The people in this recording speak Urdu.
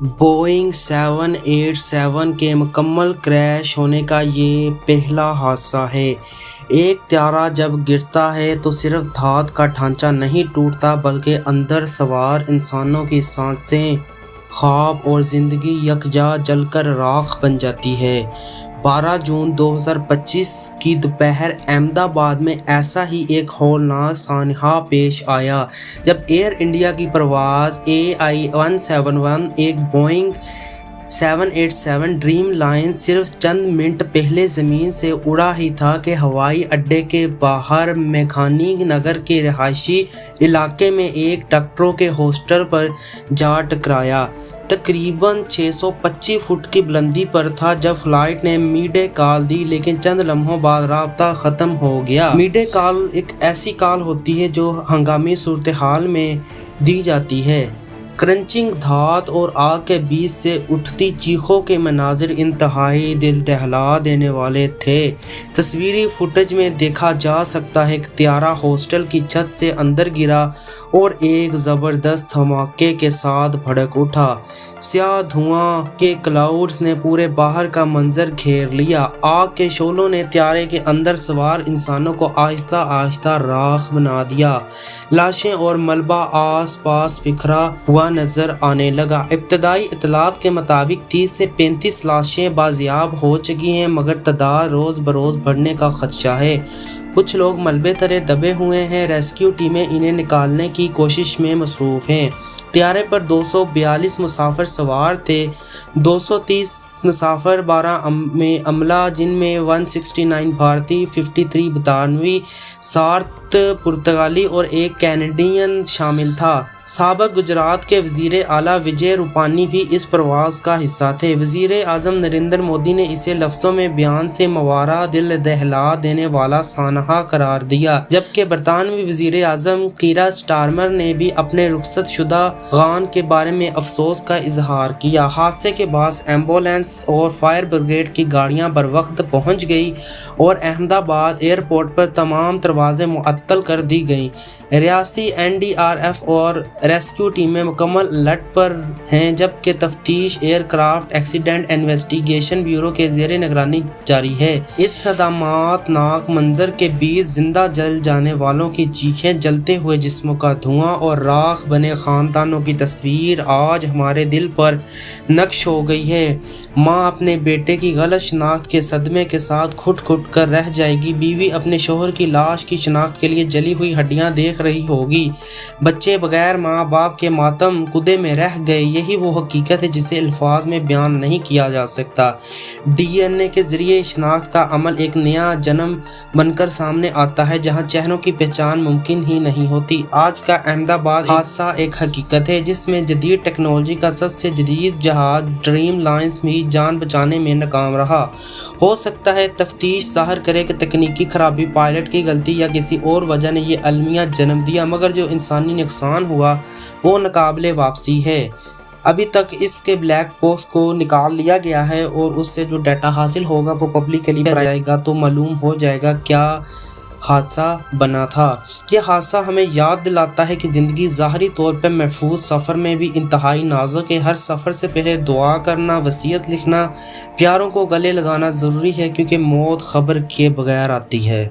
بوئنگ 787 کے مکمل کریش ہونے کا یہ پہلا حادثہ ہے۔ ایک طیارہ جب گرتا ہے تو صرف دھات کا ڈھانچہ نہیں ٹوٹتا بلکہ اندر سوار انسانوں کی سانسیں، خواب اور زندگی یکجا جل کر راکھ بن جاتی ہے۔ 12 جون 2025 کی دوپہر احمد آباد میں ایسا ہی ایک ہولناک سانحہ پیش آیا جب ایئر انڈیا کی پرواز AI-171 ایک بوئنگ 787 ڈریم لائنر صرف چند منٹ پہلے زمین سے اڑا ہی تھا کہ ہوائی اڈے کے باہر میگھانی نگر کے رہائشی علاقے میں ایک ٹرکٹروں کے ہوسٹل پر جا ٹکرایا۔ تقریباً 625 فٹ کی بلندی پر تھا جب فلائٹ نے میڈے کال دی، لیکن چند لمحوں بعد رابطہ ختم ہو گیا۔ میڈے کال ایک ایسی کال ہوتی ہے جو ہنگامی صورتحال میں دی جاتی ہے۔ کرنچنگ دھات اور آگ کے بیچ سے اٹھتی چیخوں کے مناظر انتہائی دل دہلا دینے والے تھے۔ تصویری فوٹیج میں دیکھا جا سکتا ہے کہ طیارہ ہوسٹل کی چھت سے اندر گرا اور ایک زبردست دھماکے کے ساتھ بھڑک اٹھا۔ سیاہ دھواں کے کلاؤڈز نے پورے باہر کا منظر گھیر لیا۔ آگ کے شعلوں نے طیارے کے اندر سوار انسانوں کو آہستہ آہستہ راکھ بنا دیا۔ لاشیں اور ملبہ آس پاس بکھرا ہوا نظر آنے لگا۔ ابتدائی اطلاعات کے مطابق 30 سے 35 لاشیں بازیاب ہو چکی ہیں، مگر تعداد روز بروز بڑھنے کا خدشہ ہے۔ کچھ لوگ ملبے تلے دبے ہوئے ہیں۔ ریسکیو ٹیمیں انہیں نکالنے کی کوشش میں مصروف ہیں۔ طیارے پر 242 مسافر سوار تھے، 230 مسافر 12 میں عملہ جن میں 169 بھارتی، 53 برطانوی، 60 پرتگالی اور ایک کینیڈین شامل تھا۔ سابق گجرات کے وزیر اعلیٰ وجے روپانی بھی اس پرواز کا حصہ تھے۔ وزیر اعظم نریندر مودی نے اسے لفظوں میں بیان سے ماورا دل دہلا دینے والا سانحہ قرار دیا، جبکہ برطانوی وزیر اعظم کیئر سٹارمر نے بھی اپنے رخصت شدہ خاندان کے بارے میں افسوس کا اظہار کیا۔ حادثے کے بعد ایمبولینس اور فائر بریگیڈ کی گاڑیاں بروقت پہنچ گئیں اور احمد آباد ایئرپورٹ پر تمام دروازے معطل کر دی گئیں۔ ریاستی NDRF اور ریسکیو ٹیمیں مکمل الرٹ پر ہیں، جبکہ تفتیش aircraft accident investigation bureau کے زیر نگرانی جاری ہے۔ اس صدمات ناک منظر کے بیچ زندہ جل جانے والوں کی چیخیں، جلتے ہوئے جسموں کا دھواں اور راکھ بنے خاندانوں کی تصویر آج ہمارے دل پر نقش ہو گئی ہے۔ ماں اپنے بیٹے کی غلط شناخت کے صدمے کے ساتھ گھٹ گھٹ کر رہ جائے گی، بیوی اپنے شوہر کی لاش کی شناخت کے لیے جلی ہوئی ہڈیاں دیکھ رہی ہوگی، بچے بغیر ماں باپ کے ماتم کدے میں رہ گئے۔ یہی وہ حقیقت ہے جسے الفاظ میں بیان نہیں کیا جا سکتا۔ DNA کے ذریعے شناخت کا عمل ایک نیا جنم بن کر سامنے آتا ہے جہاں چہروں کی پہچان ممکن ہی نہیں ہوتی۔ آج کا احمد آباد حادثہ ایک حقیقت ہے جس میں جدید ٹیکنالوجی کا سب سے جدید جہاز ڈریم لائنر بھی جان بچانے میں ناکام رہا۔ ہو سکتا ہے تفتیش ظاہر کرے کہ تکنیکی خرابی، پائلٹ کی غلطی یا کسی اور وجہ نے یہ المیہ جنم دیا، مگر جو انسانی نقصان ہوا وہ ناقابل واپسی ہے۔ ابھی تک اس کے بلیک باکس کو نکال لیا گیا ہے اور اس سے جو ڈیٹا حاصل ہوگا وہ پبلکلی کیا جائے گا تو معلوم ہو جائے گا کیا حادثہ بنا تھا۔ یہ حادثہ ہمیں یاد دلاتا ہے کہ زندگی ظاہری طور پر محفوظ سفر میں بھی انتہائی نازک ہے۔ ہر سفر سے پہلے دعا کرنا، وصیت لکھنا، پیاروں کو گلے لگانا ضروری ہے، کیونکہ موت خبر کیے بغیر آتی ہے۔